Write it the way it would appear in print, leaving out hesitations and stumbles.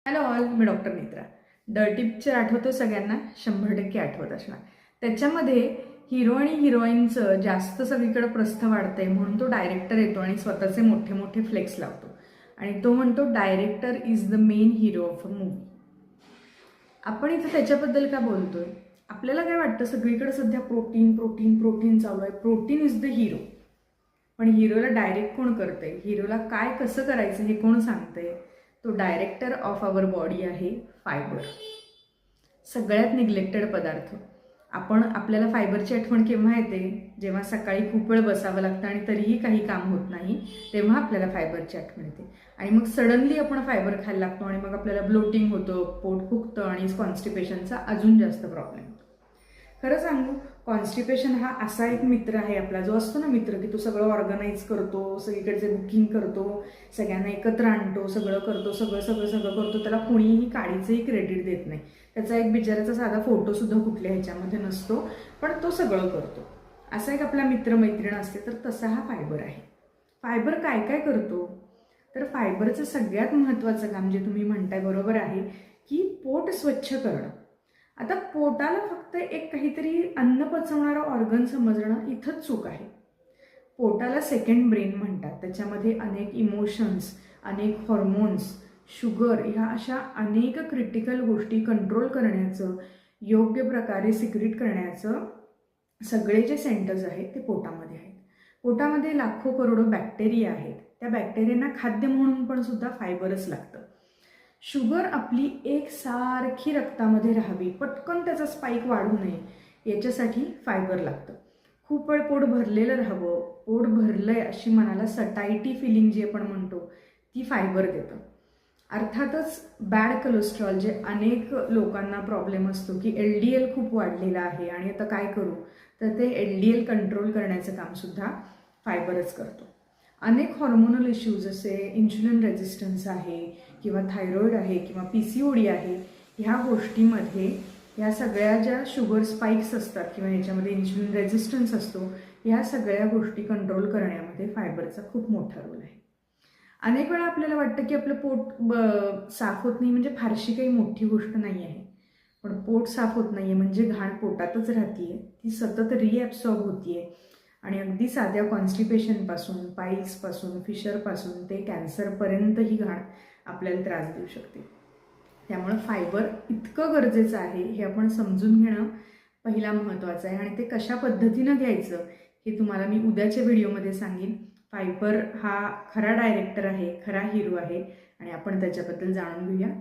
Hello all, मी doctor Netra. Dirty picture आठवतो सगळ्यांना, 100% आठवत असणार. त्याच्यामध्ये हिरो आणि हिरोईनचं जास्त सगळीकडे प्रस्थ वाढतंय म्हणून तो डायरेक्टर येतो आणि स्वतःचे मोठे मोठे फ्लेक्स लावतो आणि तो म्हणतो director is the main hero of a movie. आपण इथं त्याच्याबद्दल का बोलतोय? आपल्याला काय वाटतं, सगळीकडे सध्या प्रोटीन प्रोटीन प्रोटीन चालू आहे. प्रोटीन इज द हिरो, पण हिरोला डायरेक्ट कोण करतंय? हिरोला काय कसं करायचं हे कोण सांगतंय? तो डायरेक्टर ऑफ आवर बॉडी आहे फायबर. सगळ्यात निग्लेक्टेड पदार्थ. आपल्याला फायबरची आठवण केव्हा येते? जेव्हा सकाळी खूप वेळ बसावं लागतं आणि तरीही काही काम होत नाही, तेव्हा आपल्याला फायबरची आठवण येते. आणि मग सडनली आपण फायबर खायला लागतो आणि मग आपल्याला ब्लोटिंग होतं, पोट फुगतं आणि कॉन्स्टिपेशनचा अजून जास्त प्रॉब्लेम होतो. खरं सांगू, कॉन्स्टिपेशन हा असा एक मित्र आहे आपला, जो असतो ना मित्र, की तो सगळं ऑर्गनाईज करतो, सगळीकडचे बुकिंग करतो, सगळ्यांना एकत्र आणतो, सगळं करतो, सगळं सगळं सगळं करतो. त्याला कुणीही काडीचंही क्रेडिट देत नाही. त्याचा एक बिचाराचा साधा फोटोसुद्धा कुठल्या ह्याच्यामध्ये नसतो, पण तो सगळं करतो. असा एक आपला मित्रमैत्रीण असते, तर तसा हा फायबर आहे. फायबर काय काय करतो? तर फायबरचं सगळ्यात महत्त्वाचं काम, जे तुम्ही म्हणताय बरोबर आहे, की पोट स्वच्छ करणं. आता पोटाला फक्त एक काहीतरी अन्न पचवणारं ऑर्गन समजणं इथंच चूक आहे. पोटाला सेकंड ब्रेन म्हणतात. त्याच्यामध्ये अनेक इमोशन्स, अनेक हॉर्मोन्स, शुगर, ह्या अशा अनेक क्रिटिकल गोष्टी कंट्रोल करण्याचं, योग्य प्रकारे सिक्रीट करण्याचं सगळे जे सेंटर्स आहेत ते पोटामध्ये आहेत. पोटामध्ये लाखो करोडो बॅक्टेरिया आहेत. त्या बॅक्टेरियांना खाद्य म्हणून पण सुद्धा फायबरच लागतं. शुगर आपली एकसारखी रक्तामध्ये राहावी, पटकन त्याचा स्पाईक वाढू नये, याच्यासाठी फायबर लागतं. खूप वेळ पोट भरलेलं राहावं, पोट भरलंय अशी मनाला सटायटी फिलिंग जी आपण म्हणतो, ती फायबर देतं. अर्थातच बॅड कोलेस्ट्रॉल, जे अनेक लोकांना प्रॉब्लेम असतो की LDL खूप वाढलेला आहे आणि आता काय करू, तर ते LDL कंट्रोल करण्याचं कामसुद्धा फायबरच करतो. अनेक हॉर्मोनल इश्यूज, जसे इन्शुलिन रेझिस्टन्स आहे किंवा थायरॉईड आहे किंवा PCOD आहे, ह्या गोष्टीमध्ये ह्या सगळ्या ज्या शुगर स्पाइक्स असतात किंवा ह्याच्यामध्ये इन्शुलिन रेझिस्टन्स असतो, ह्या सगळ्या गोष्टी कंट्रोल करण्यामध्ये फायबरचा खूप मोठा रोल आहे. अनेक वेळा आपल्याला वाटतं की आपलं पोट साफ होत नाही म्हणजे फारशी काही मोठी गोष्ट नाही आहे, पण पोट साफ होत नाही आहे म्हणजे घाण पोटातच राहतीये, ती सतत रिॲब्सॉर्ब होतीये आणि अगदी साध्या कॉन्स्टिपेशनपासून, पाईल्सपासून, फिशरपासून ते कॅन्सरपर्यंत ही घाण आपल्याला त्रास देऊ शकते. त्यामुळे फायबर इतकं गरजेचं आहे हे आपण समजून घेणं पहिला महत्त्वाचं आहे. आणि ते कशा पद्धतीनं घ्यायचं हे तुम्हाला मी उद्याच्या व्हिडिओमध्ये सांगेन. फायबर हा खरा डायरेक्टर आहे, खरा हिरो आहे आणि आपण त्याच्याबद्दल जाणून घेऊया.